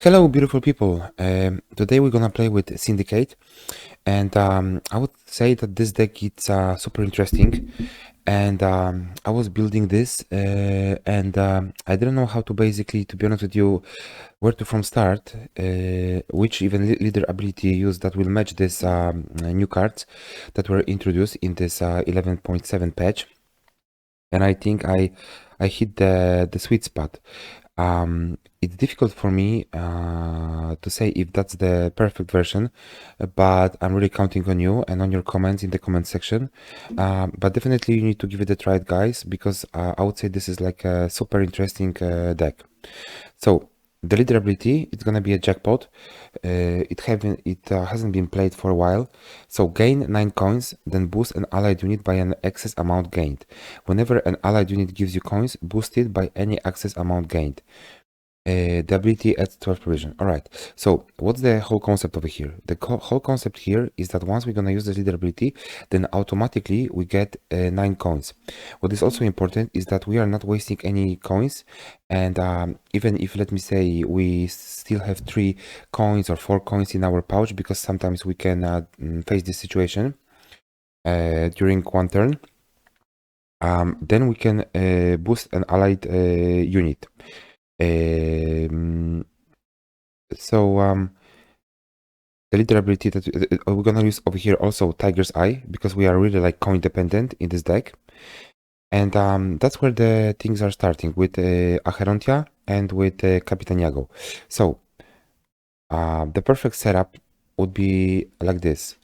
Hello, beautiful people. Today we're gonna play with Syndicate, and I would say that this deck is super interesting. And I was building this, and I didn't know how to basically, to be honest with you, where to from start, which even leader ability use that will match this new cards that were introduced in this 11.7 patch. And I think I hit the sweet spot. It's difficult for me to say if that's the perfect version, but I'm really counting on you and on your comments in the comment section. But definitely you need to give it a try, guys, because I would say this is like a super interesting deck. So the leader ability, it's gonna be a jackpot. It hasn't been played for a while. So gain 9 coins, then boost an allied unit by an excess amount gained. Whenever an allied unit gives you coins, boost it by any excess amount gained. The ability adds 12 provision. All right. So what's the whole concept over here? The whole concept here is that once we're gonna use the leader ability, then automatically we get 9 coins. What is also important is that we are not wasting any coins, and even if, let me say, we still have 3 coins or 4 coins in our pouch, because sometimes we can face this situation during one turn. Then we can boost an allied unit. The leader ability that we're gonna use over here also Tiger's Eye, because we are really like coin dependent in this deck. And that's where the things are starting with Acherontia and with Capitan Yago. So the perfect setup would be like this.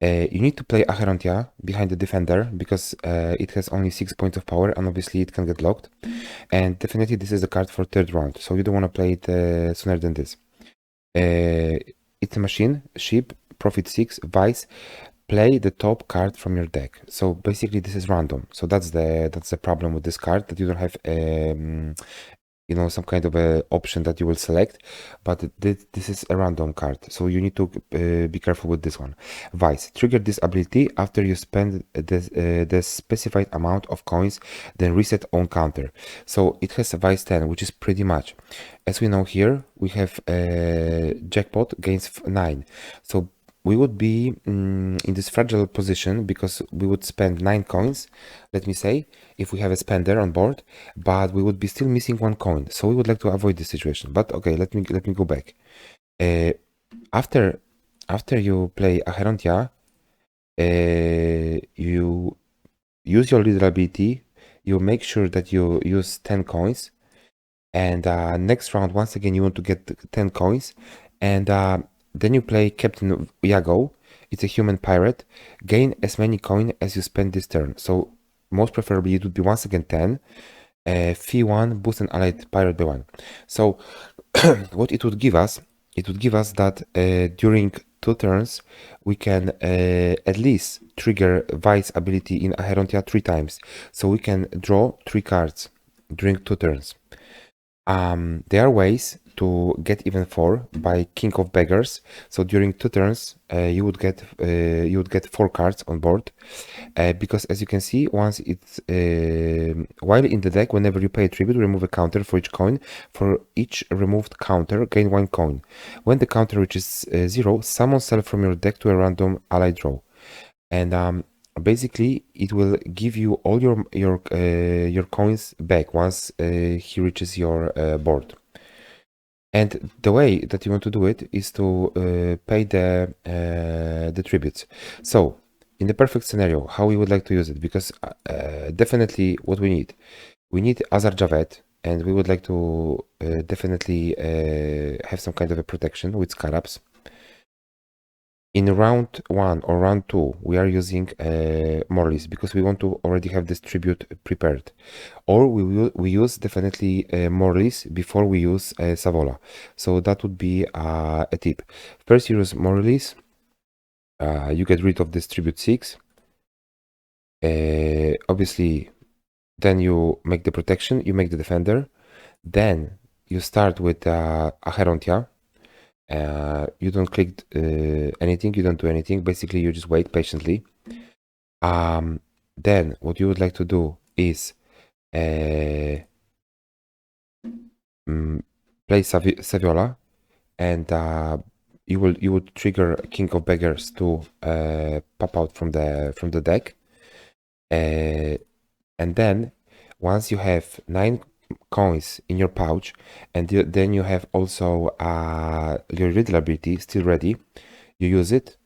You need to play Acherontia behind the defender, because it has only 6 points of power, and obviously it can get locked. And definitely this is a card for third round, so you don't want to play it sooner than this. It's a machine, ship, profit 6, vice, play the top card from your deck. So basically this is random. So that's the problem with this card, that you don't have some kind of a option that you will select, but this is a random card, so you need to be careful with this one. Vice, trigger this ability after you spend the specified amount of coins, then reset own counter. So it has a Vice 10, which is pretty much, as we know here, we have jackpot gains 9. So we would be in this fragile position, because we would spend 9 coins, let me say, if we have a spender on board, but we would be still missing 1 coin. So we would like to avoid this situation. But okay, let me go back. After you play Acherontia, you use your leader ability. You make sure that you use 10 coins, and next round, once again, you want to get 10 coins, and then you play Captain Yago. It's a human pirate. Gain as many coins as you spend this turn. So most preferably it would be once again 10. Fee 1, boost an allied pirate by 1. So what it would give us, that during 2 turns we can at least trigger Vice ability in Acherontia 3 times. So we can draw 3 cards during 2 turns. There are ways to get even 4 by King of Beggars. So during 2 turns, you would get 4 cards on board, because as you can see, once it's while in the deck, whenever you pay a tribute, remove a counter for each coin. For each removed counter, gain 1 coin. When the counter reaches 0, summon self from your deck to a random ally draw, and basically it will give you all your coins back once he reaches your board. And the way that you want to do it is to pay the tributes. So in the perfect scenario, how we would like to use it, because definitely what we need Azar Javet, and we would like to definitely have some kind of a protection with Scarabs. In round 1 or round 2, we are using Morlis, because we want to already have this tribute prepared. Or we use definitely Morlis before we use Savola. So that would be a tip. First you use Morlis, you get rid of this tribute 6. Obviously, then you make the protection, you make the defender. Then you start with Acherontia. You don't click anything, you don't do anything. Basically, you just wait patiently. Then what you would like to do is play Saviola. and you would trigger King of Beggars to pop out from the deck, and then once you have 9 coins in your pouch, and then you have also your riddle ability still ready, you use it.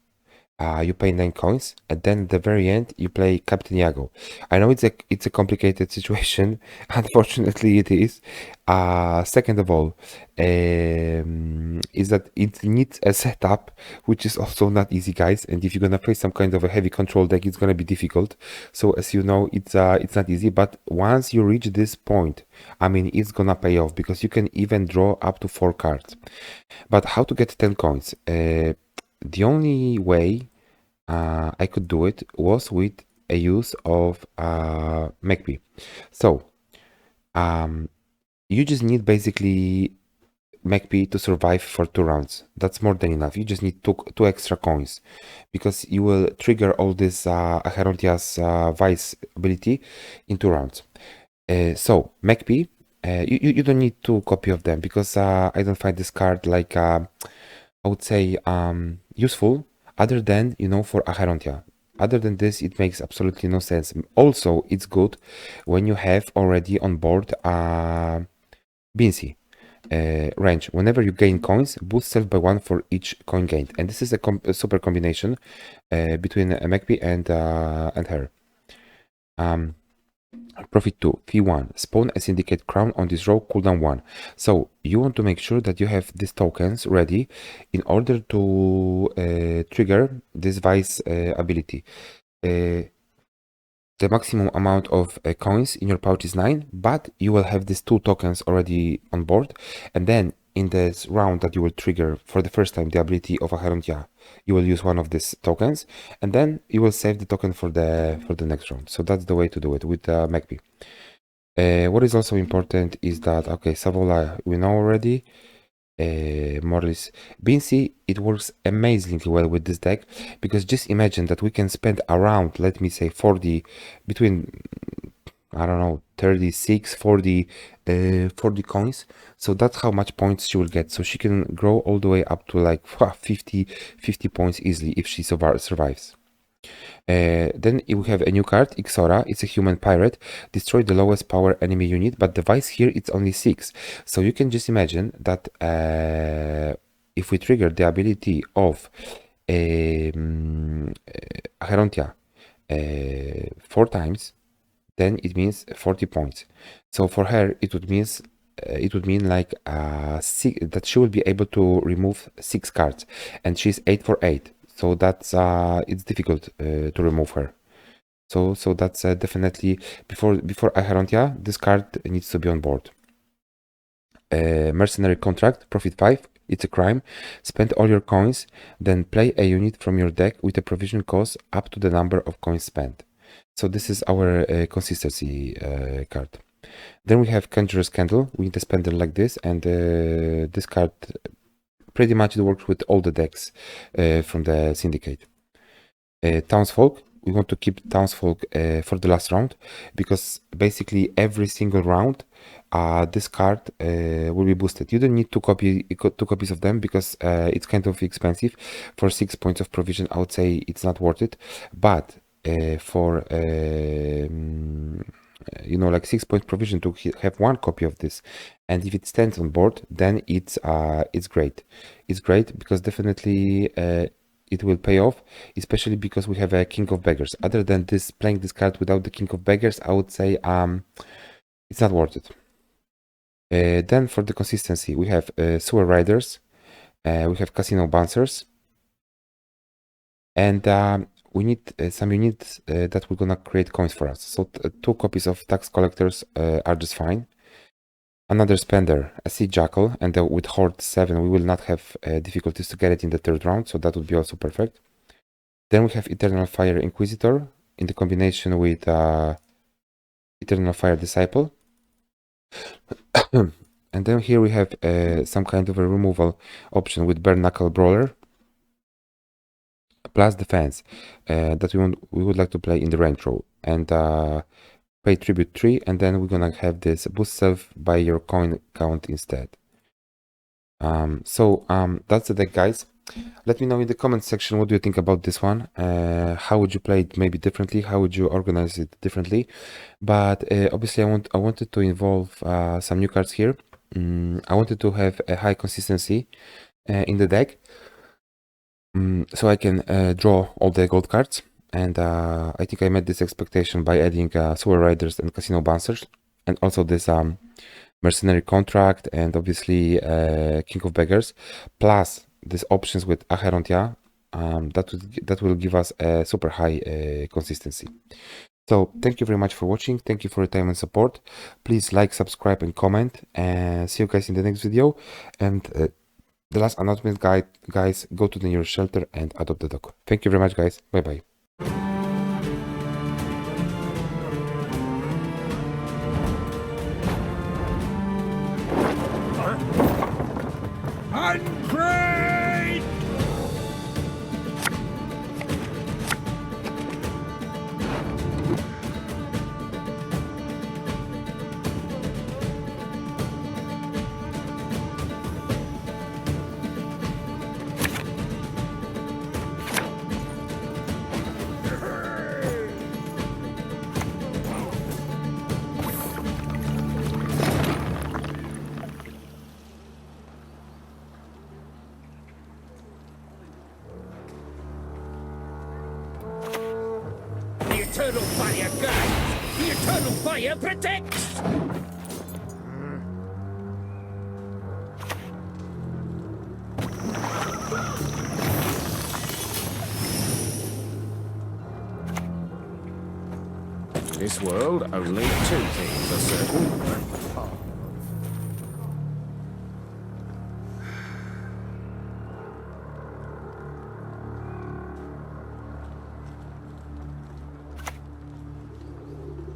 You pay 9 coins, and then at the very end you play Captain Yago. I know it's a complicated situation. Unfortunately, it is. Second of all, is that it needs a setup, which is also not easy, guys. And if you're gonna play some kind of a heavy control deck, it's gonna be difficult. So as you know, it's not easy. But once you reach this point, I mean, it's gonna pay off because you can even draw up to 4 cards. But how to get 10 coins? The only way I could do it was with a use of MacP. So you just need basically MacP to survive for 2 rounds. That's more than enough. You just need two extra coins because you will trigger all this Acherontia's Vice ability in 2 rounds. So MacP, you don't need 2 copy of them because I don't find this card like I would say useful other than, you know, for Acherontia. Other than this, it makes absolutely no sense. Also, it's good when you have already on board Bincy range. Whenever you gain coins, boost self by 1 for each coin gained. And this is a super combination between MacP and her. Profit 2, fee 1, spawn a syndicate crown on this row, cooldown 1. So you want to make sure that you have these tokens ready in order to trigger this Vice ability. The maximum amount of coins in your pouch is 9, but you will have these 2 tokens already on board, and then in this round that you will trigger for the first time the ability of Acherontia, you will use one of these tokens, and then you will save the token for the next round. So that's the way to do it with MacP. What is also important is that, okay, Savola we know already. Morris Bincy, it works amazingly well with this deck because just imagine that we can spend around, let me say, 40 between, I don't know, 36 40 40 coins. So that's how much points she will get. So she can grow all the way up to like 50 points easily if she survives. Then we have a new card, Ixora. It's a human pirate. Destroy the lowest power enemy unit, but the vice here it's only 6. So you can just imagine that if we trigger the ability of Acherontia 4 times, then it means 40 points. So for her, it would mean like that she will be able to remove 6 cards, and she's 8 for 8. So that's it's difficult to remove her. So that's definitely before Acherontia, this card needs to be on board. Mercenary contract, profit 5. It's a crime. Spend all your coins, then play a unit from your deck with a provision cost up to the number of coins spent. So this is our consistency card. Then we have Conjurer's Candle. We need a spender like this, and this card pretty much works with all the decks from the Syndicate. Townsfolk. We want to keep Townsfolk for the last round because basically every single round this card will be boosted. You don't need two copies of them because it's kind of expensive. For 6 points of provision, I would say it's not worth it. But for you know, like 6 point provision to have 1 copy of this, and if it stands on board, then it's great. It's great because definitely it will pay off, especially because we have a King of Beggars. Other than this, playing this card without the King of Beggars, I would say it's not worth it. Then for the consistency, we have Sewer Riders, we have Casino Bouncers, and we need some units that we're gonna create coins for us. So 2 copies of Tax Collectors are just fine. Another spender, a Sea Jackal, and with Horde 7 we will not have difficulties to get it in the 3rd round, so that would be also perfect. Then we have Eternal Fire Inquisitor in the combination with Eternal Fire Disciple. And then here we have some kind of a removal option with Bare Knuckle Brawler plus defense that we would like to play in the range row, and pay tribute 3, and then we're gonna have this boost self by your coin count instead. That's the deck, guys. Let me know in the comment section what do you think about this one. How would you play it maybe differently? How would you organize it differently? But obviously I wanted to involve some new cards here. I wanted to have a high consistency in the deck, so I can draw all the gold cards. And I think I met this expectation by adding Sewer Riders and Casino Bouncers, and also this Mercenary Contract, and obviously King of Beggars, plus these options with Acherontia. That will give us a super high consistency. So thank you very much for watching. Thank you for your time and support. Please like, subscribe, and comment. And see you guys in the next video. And the last announcement, guys, go to the nearest shelter and adopt the dog. Thank you very much, guys. Bye bye. Unprayed! The eternal fire guides! The eternal fire protects! This world, only two things are certain.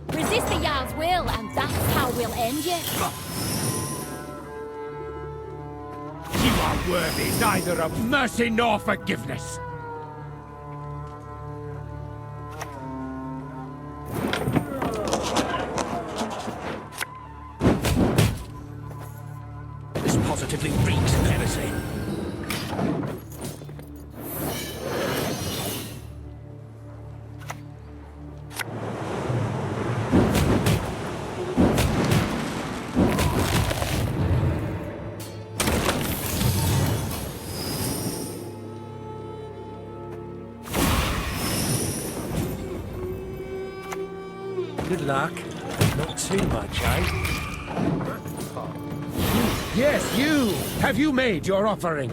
Resist the Jarl's will, and that's how we'll end you. You are worthy neither of mercy nor forgiveness. This positively reeks of heresy. Good luck. Not too much, eh? Yes, you! Have you made your offering?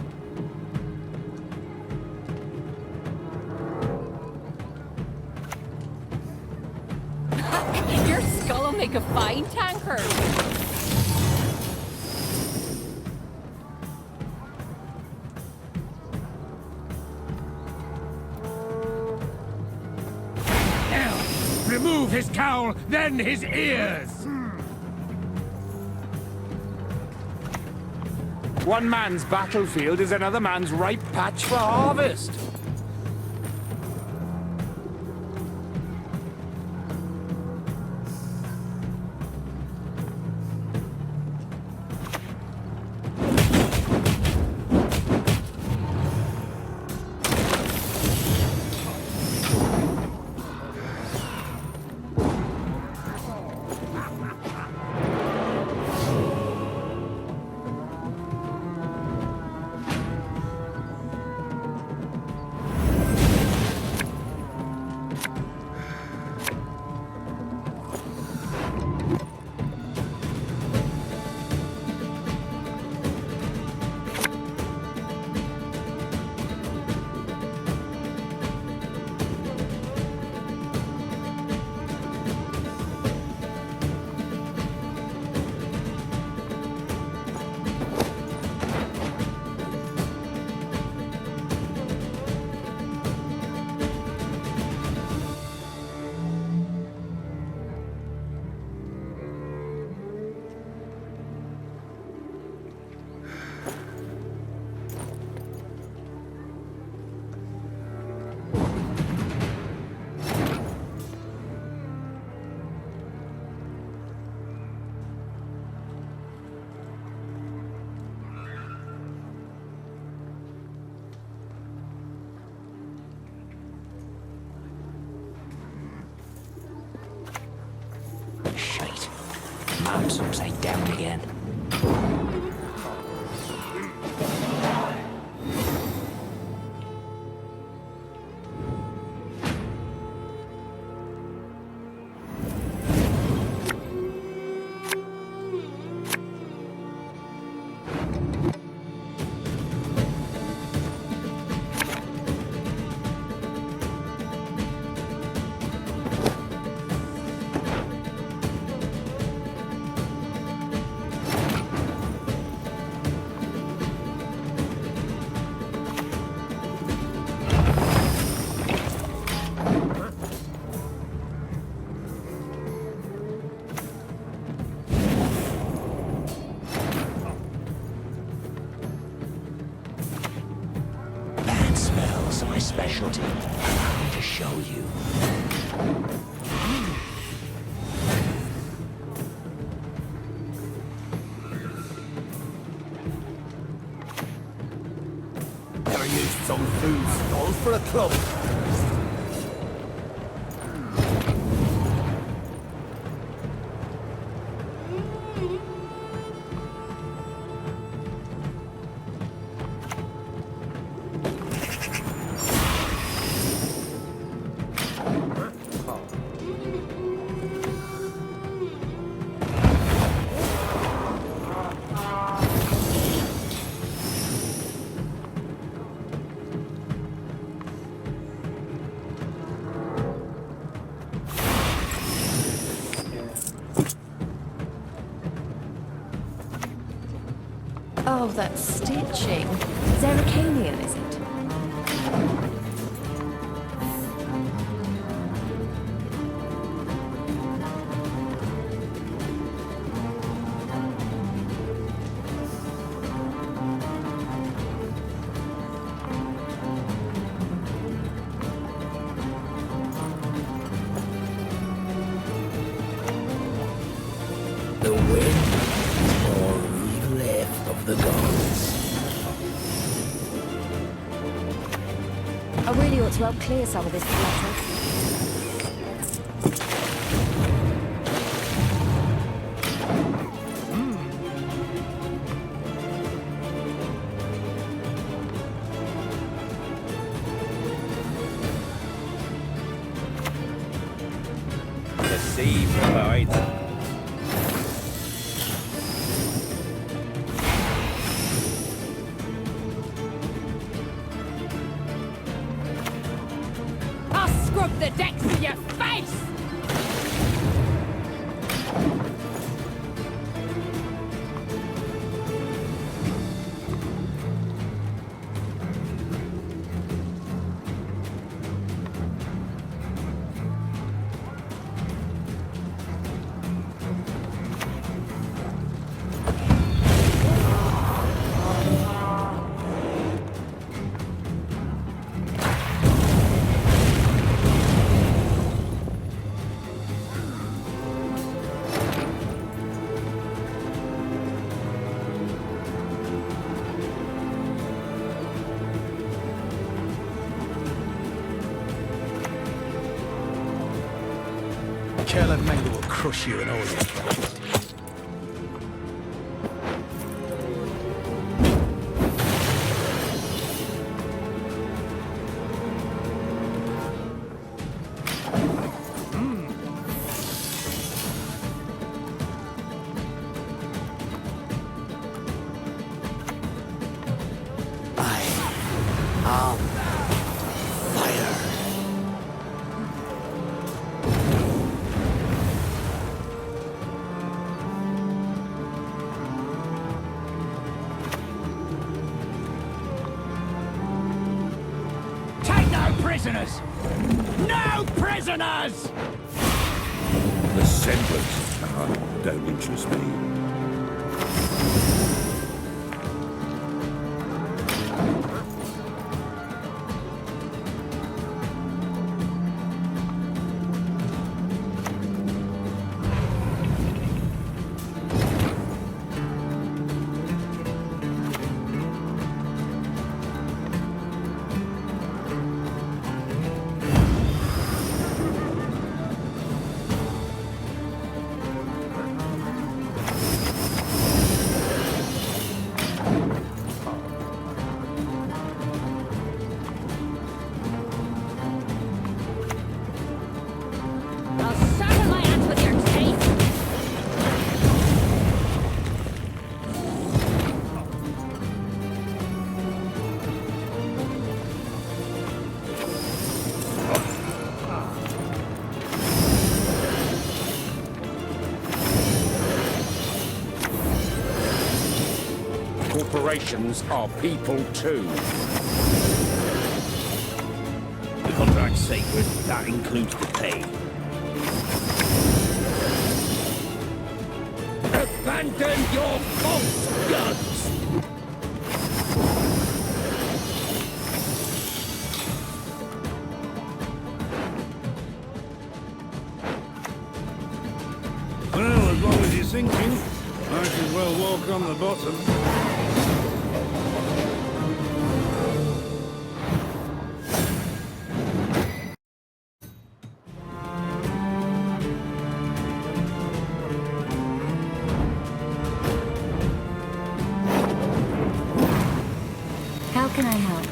Your skull will make a fine tankard. Remove his cowl, then his ears! One man's battlefield is another man's ripe patch for harvest. Shite. Map's upside down again. My specialty. To show you. Ever used some food stalls for a club? Oh, that stitching. Zerricanian, is it? The wind or relief of the gods. I really ought to help clear some of this clutter. The sea provides. I'll scrub the decks with your face! Kel and Mango will crush you and all your friends. Prisoners! No prisoners! The semblance of power don't interest me. corporations are people too. The contract's sacred. That includes the pay. Abandon your false gods! Well, as long as you're sinking, I should well walk on the bottom. How can I help?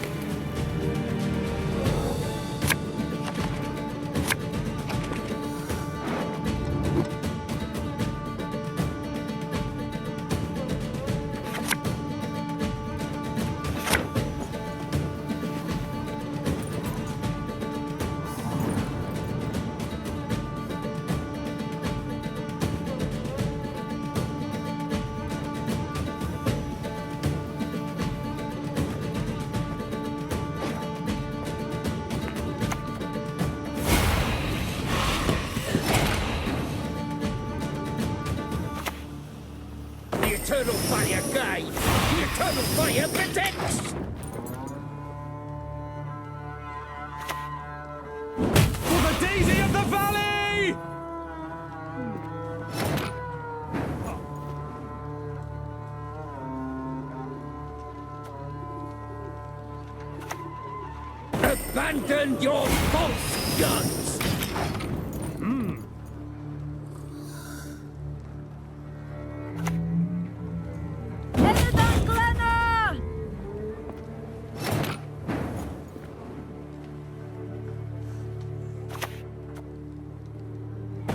The eternal fire guides! The eternal fire protects! For the daisy of the valley! Abandon your false gods!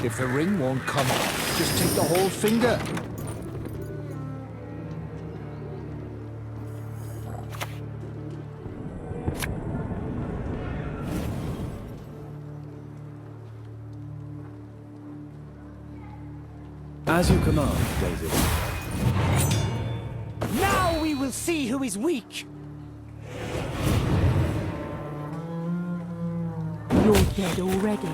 If the ring won't come off, just take the whole finger. As you command, Daisy. Now we will see who is weak! You're dead already.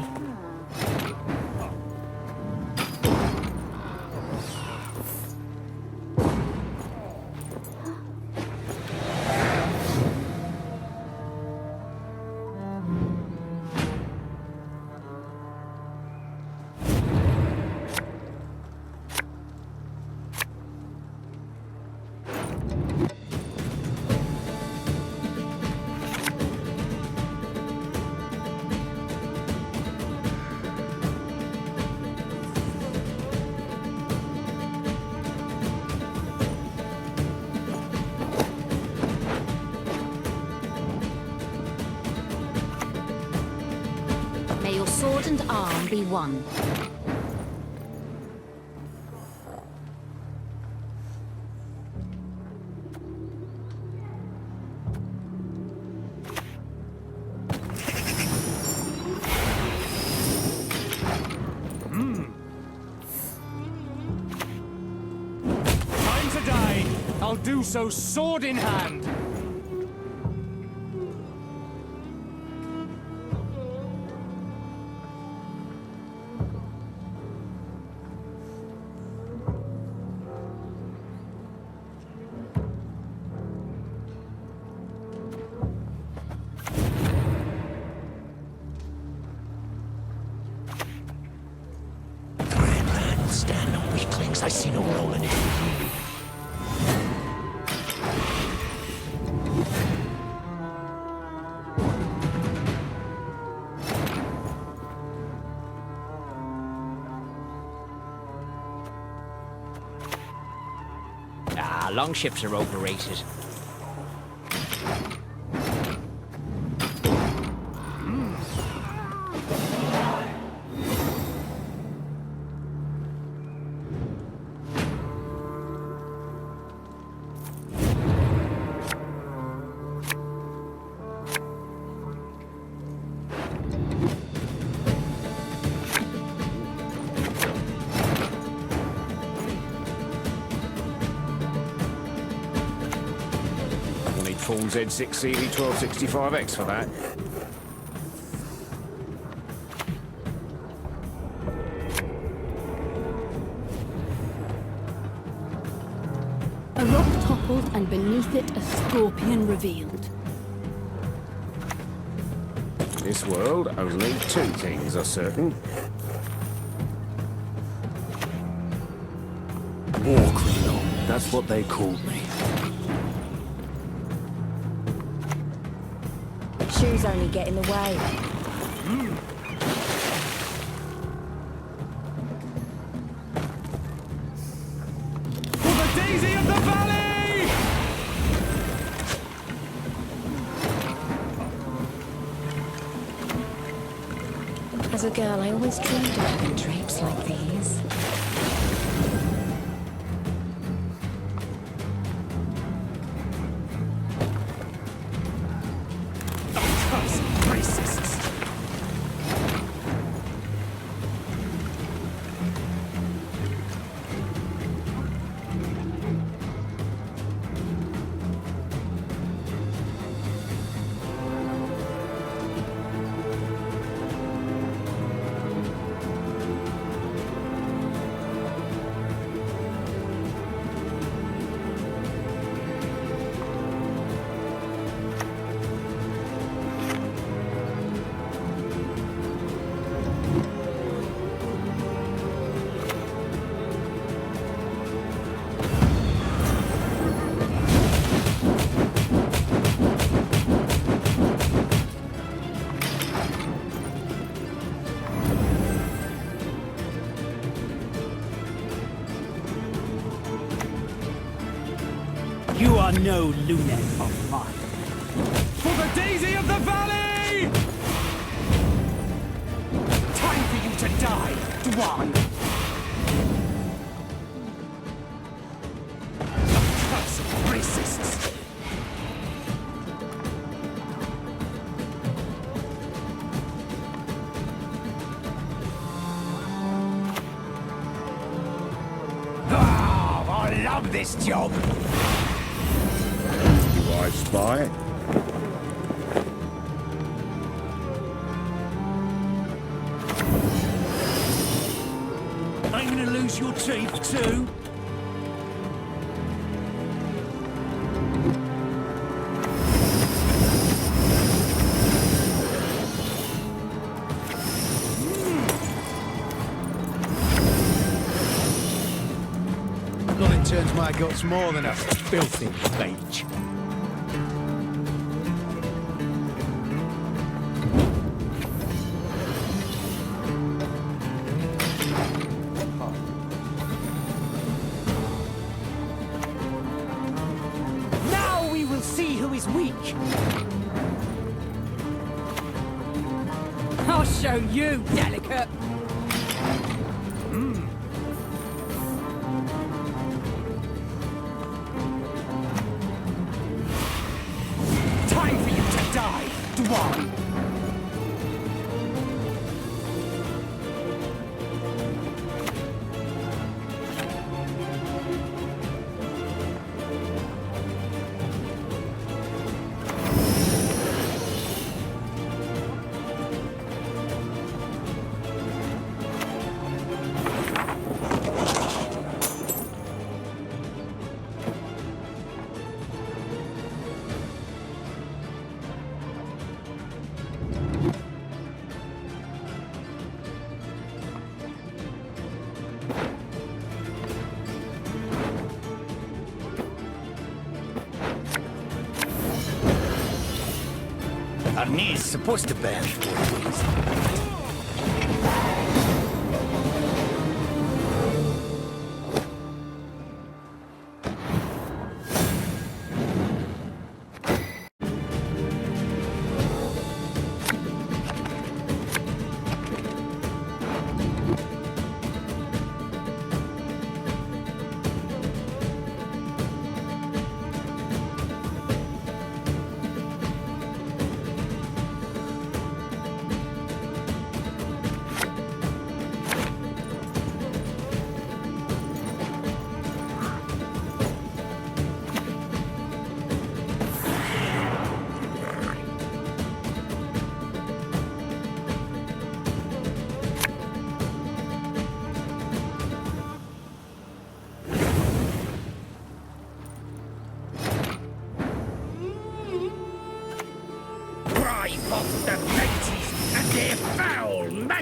May your sword and arm be one. Time to die! I'll do so sword in hand! Stand no weaklings. I see no role in it with you. Longships are overrated. Uniform Z6 CV 1265X for that. A rock toppled and beneath it a scorpion revealed. This world, only two things are certain. War criminal. That's what they called me. Shoes only get in the way. For the Daisy of the Valley! As a girl, I always dreamed of having drapes like these. You are no lunet of mine. For the Daisy of the Valley! Time for you to die, Dwan! A curse of racists! Ah, I love this job! Do I spy? I'm gonna lose your teeth too. Nothing turns my guts more than a filthy mage. Now we will see who is weak. I'll show you, delicate. Time for you to die, Dwan. Our knees supposed to bend for a reason.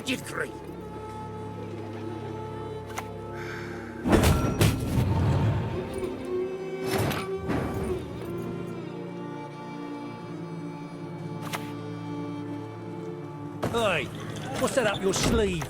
Dickery. Hey, what's that up your sleeve?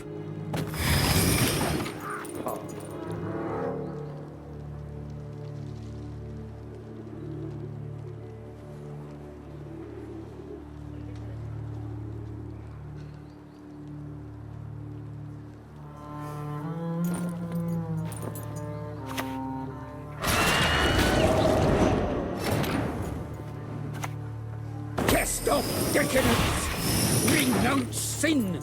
Cast off decadence! Renounce sin!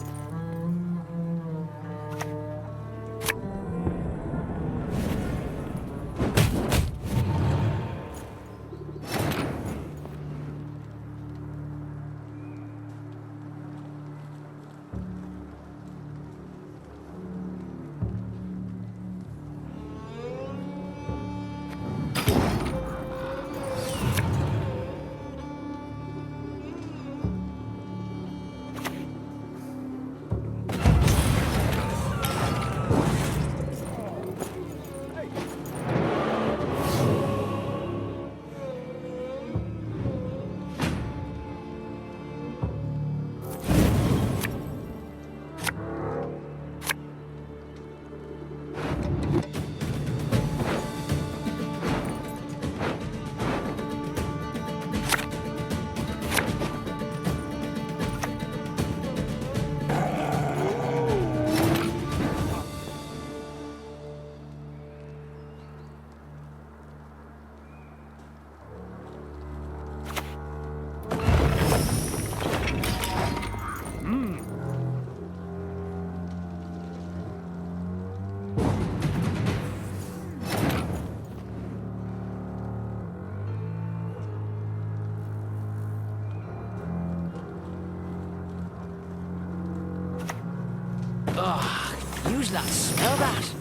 Use that, smell that.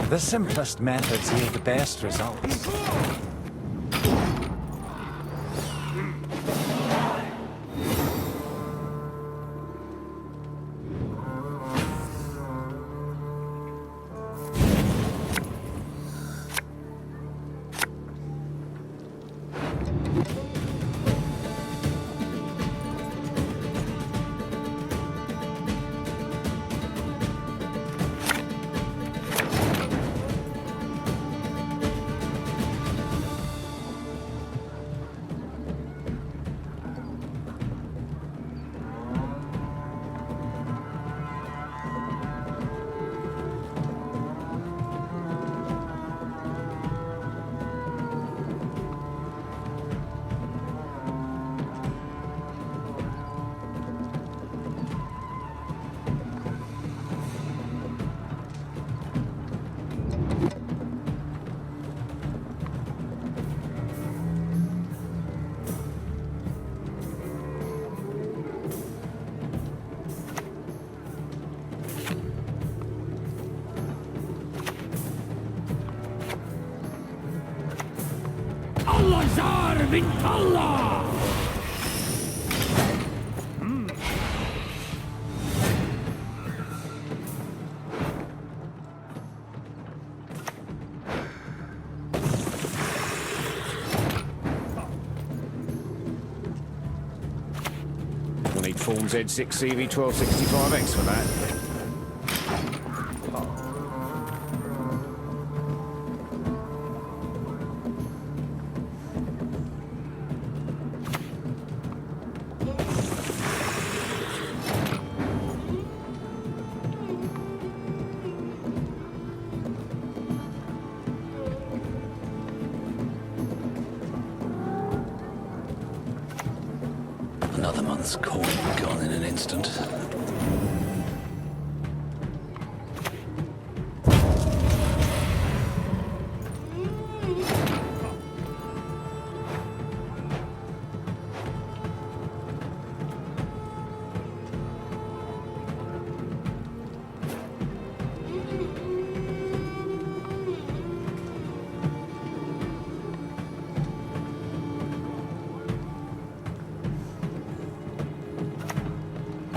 The simplest methods yield the best results. Allah-Zar Vintalla! We'll need Forms Ed 6 CV1265X for that. Another month's coin gone in an instant.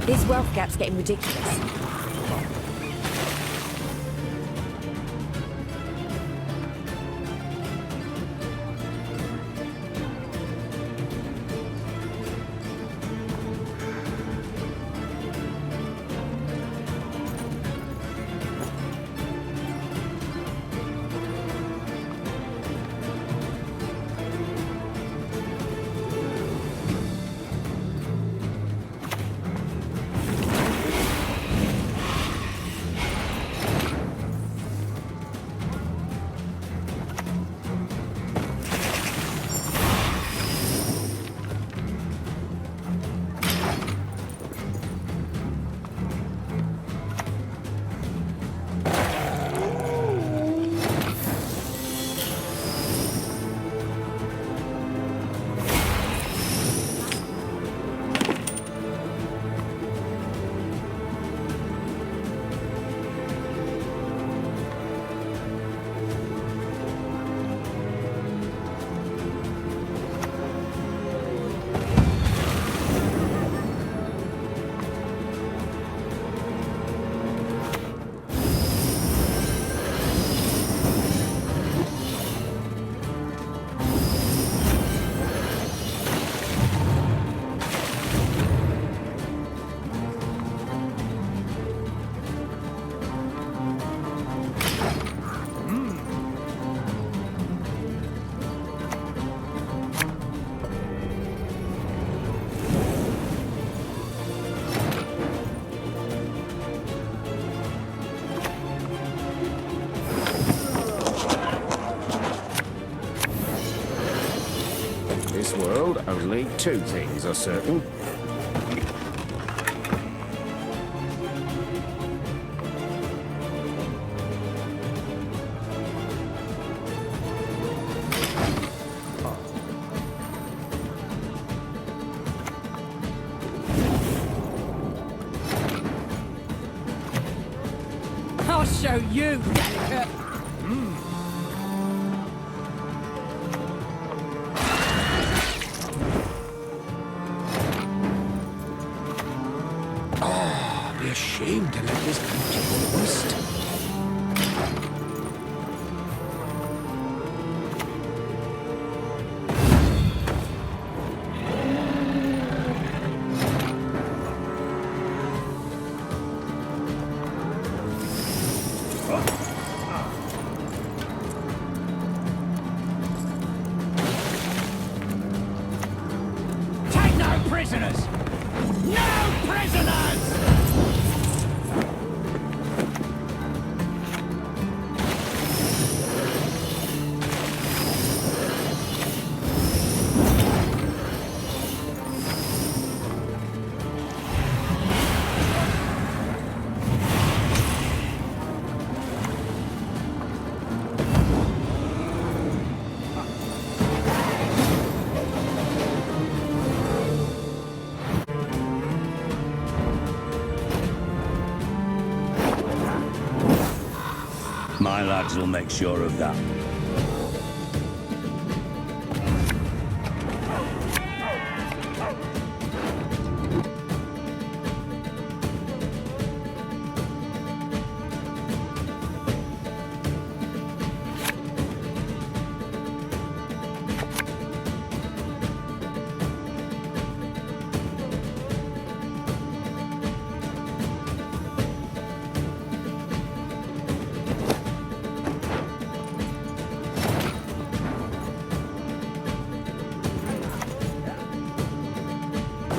This wealth gap's getting ridiculous. This world, only two things are certain. I'll show you, delicate. Be ashamed to let this country go waste. Take no prisoners! No prisoners! My lads will make sure of that.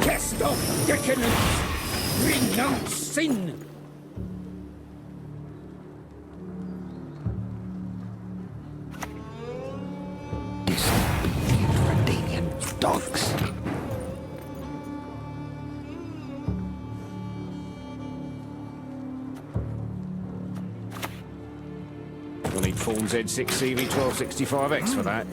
Cast off decadence! Renounce sin! Redanian dogs. You'll need Form Z6 CV1265X for that.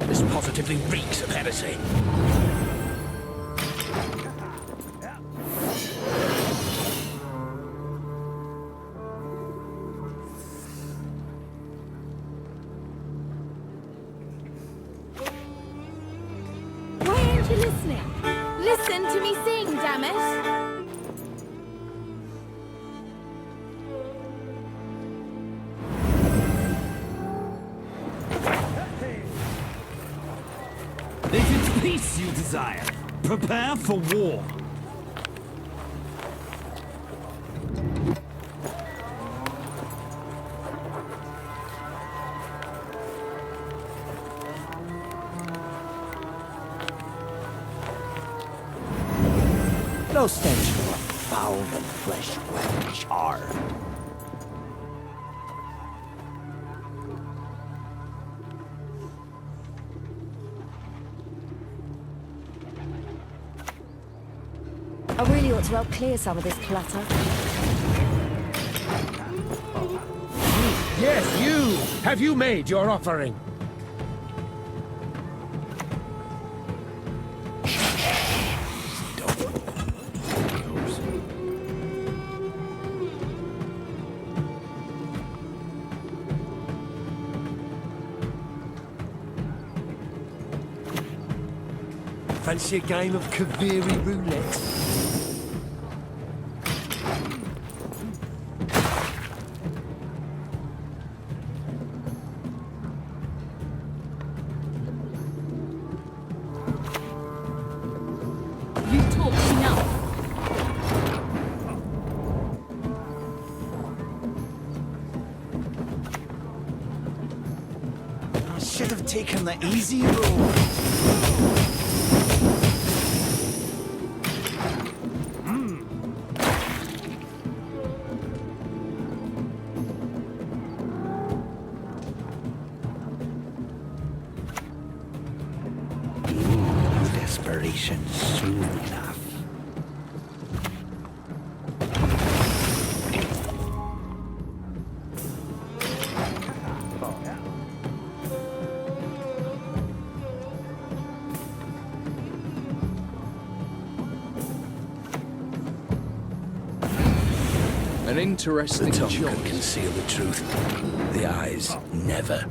This positively reeks of heresy. listening. Listen to me sing, damn it! If it's peace you desire, prepare for war. No stench more foul than flesh well charred. I really ought to help clear some of this clutter. Yes, you! Have you made your offering? Fancy a game of Kaviri roulette? You talk enough. I should have taken the easy road. Desperation soon enough. An interesting The tongue choice. can conceal the truth. The eyes never.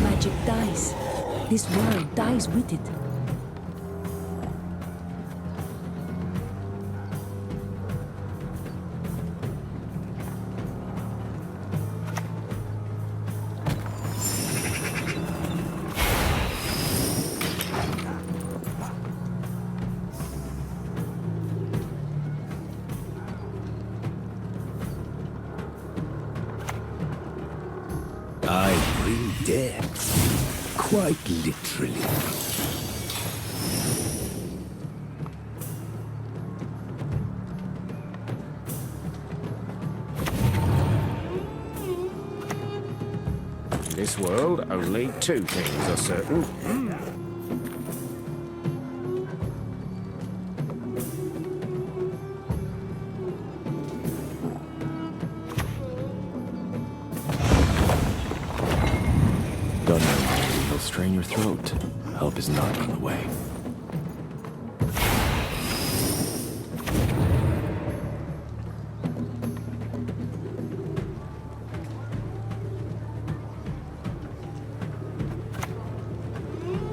Magic dies. This world dies with it. I bring death, quite literally. In this world, only two things are certain. Don't know. You'll strain your throat. Help is not on the way.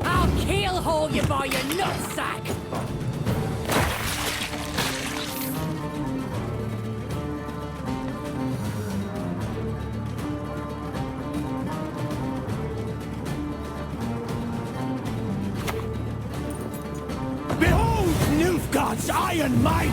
I'll keelhaul you by your nutsack! Nilfgaard's iron might!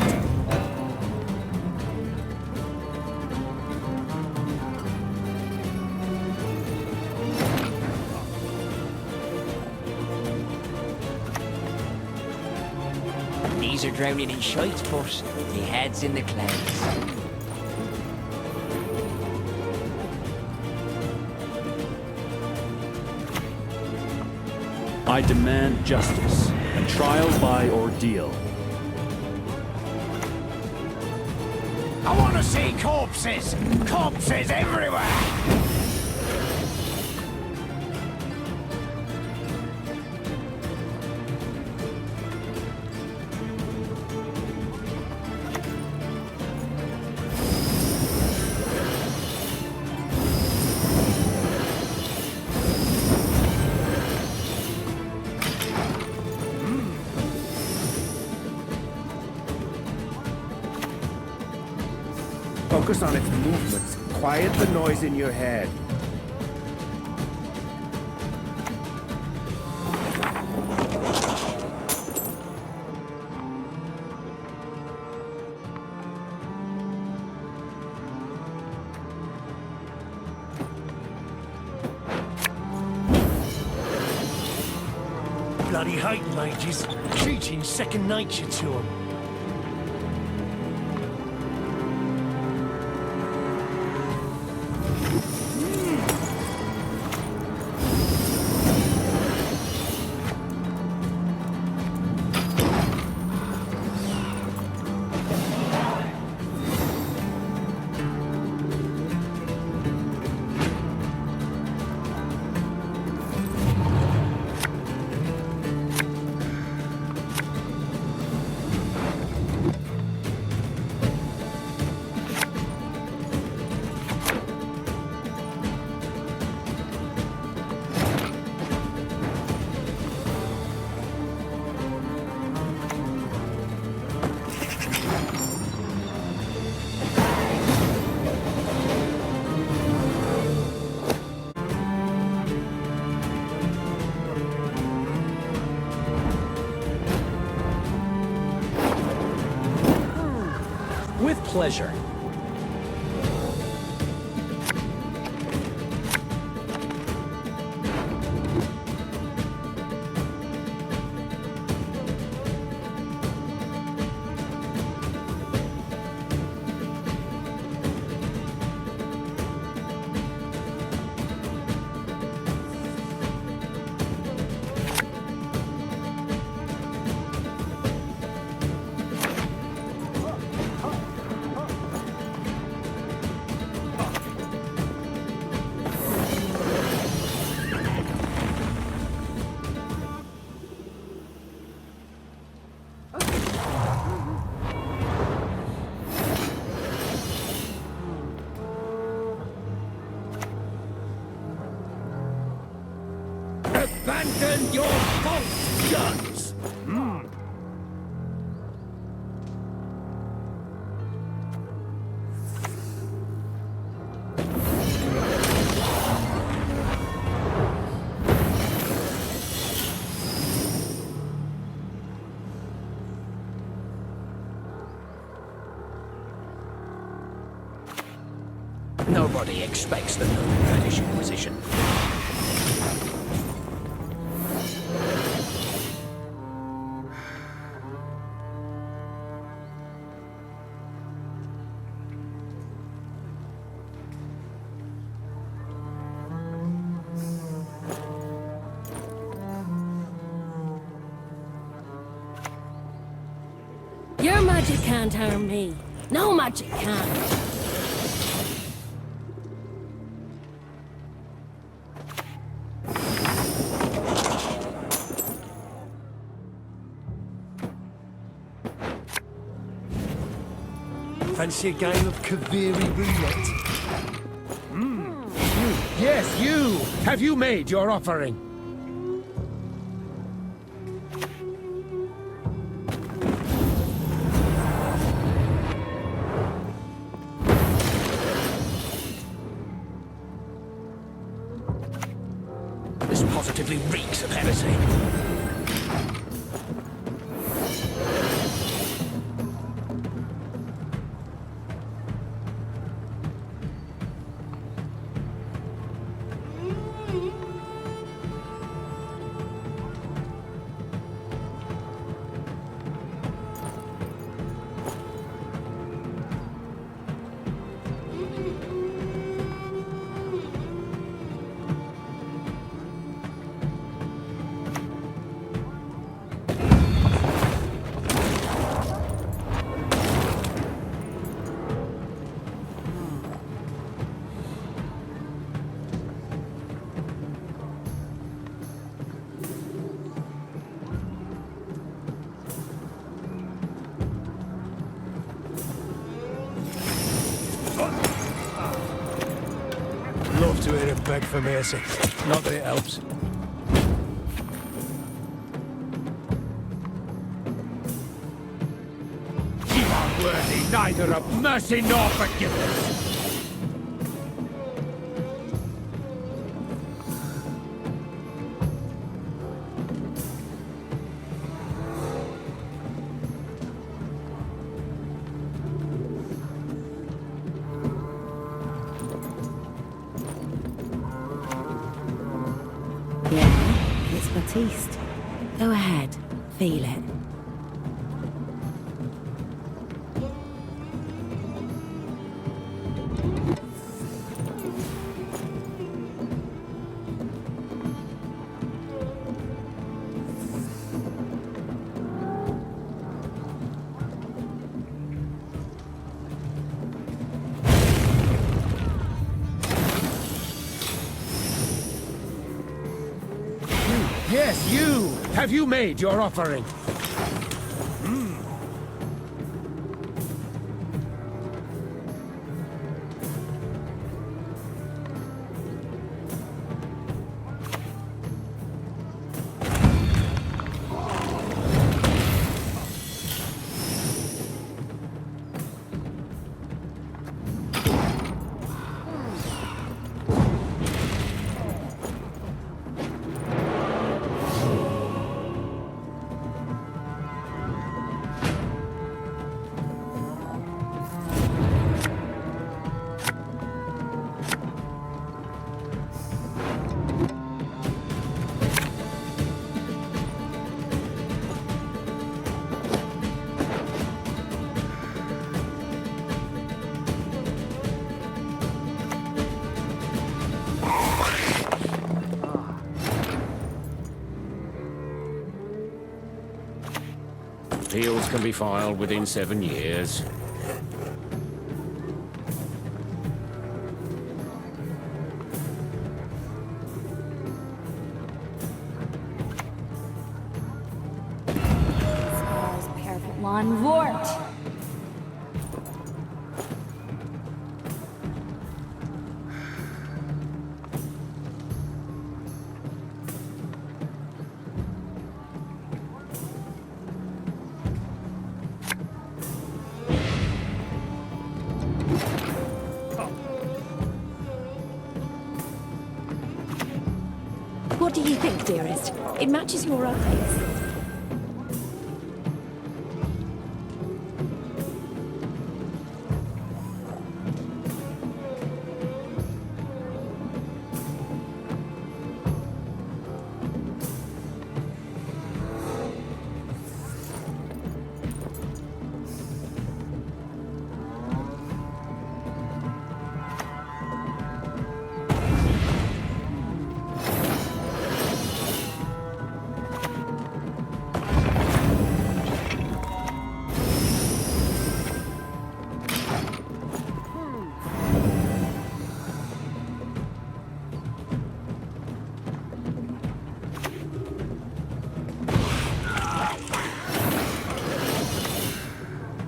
Knees are drowning in shite, but the head's in the clouds. I demand justice, and trial by ordeal. I want to see corpses! Corpses everywhere! Focus on its movements. Quiet the noise in your head. Bloody hate mages. Cheating's second nature to them. With pleasure. Abandon your false guns! Nobody expects the British Inquisition. Your magic can't harm me. No magic can. Fancy a game of Kaviri roulette? Yes, you! Have you made your offering? This positively reeks of heresy. beg for mercy. Not that it helps. You are worthy neither of mercy nor forgiveness. Yeah, it's Batiste. Go ahead, feel it. Yes, you! Have you made your offering? Appeals can be filed within 7 years. Scar's perfect one wart. What do you think, dearest? It matches your eyes.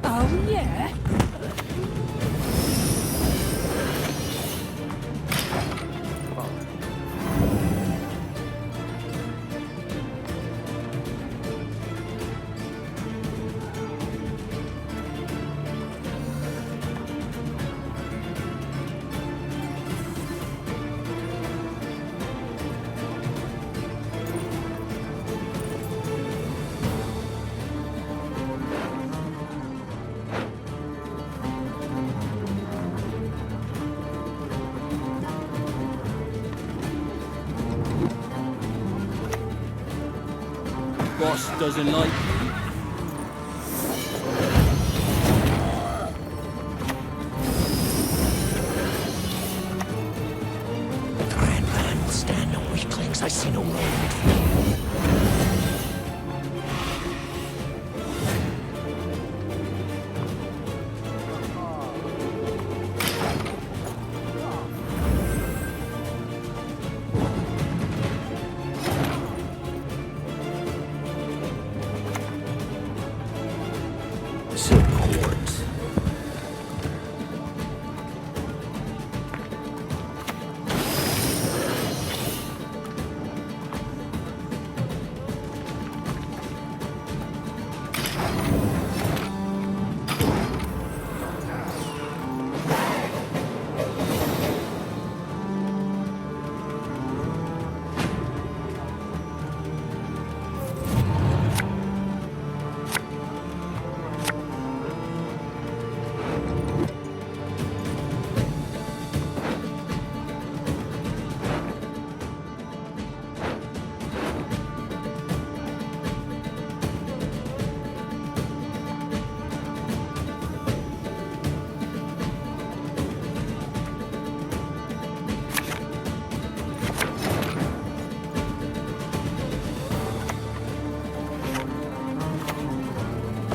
Oh, yeah? Boss doesn't like me. Grand man will stand no weaklings. I see no role in it.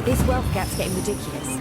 This wealth gap's getting ridiculous.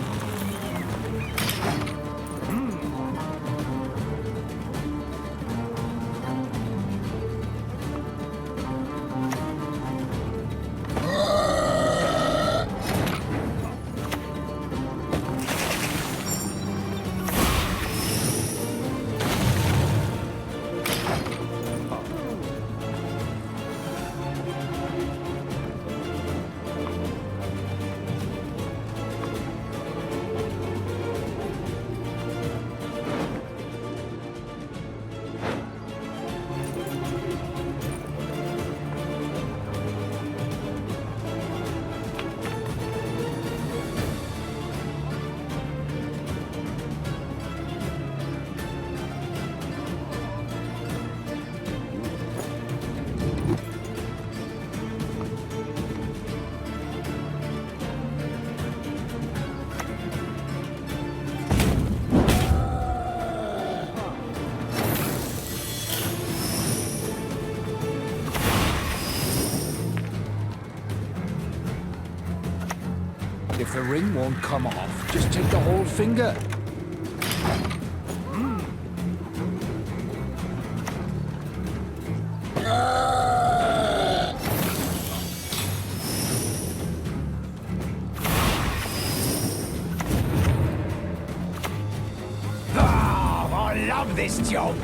If the ring won't come off, just take the whole finger. Ah, I love this job.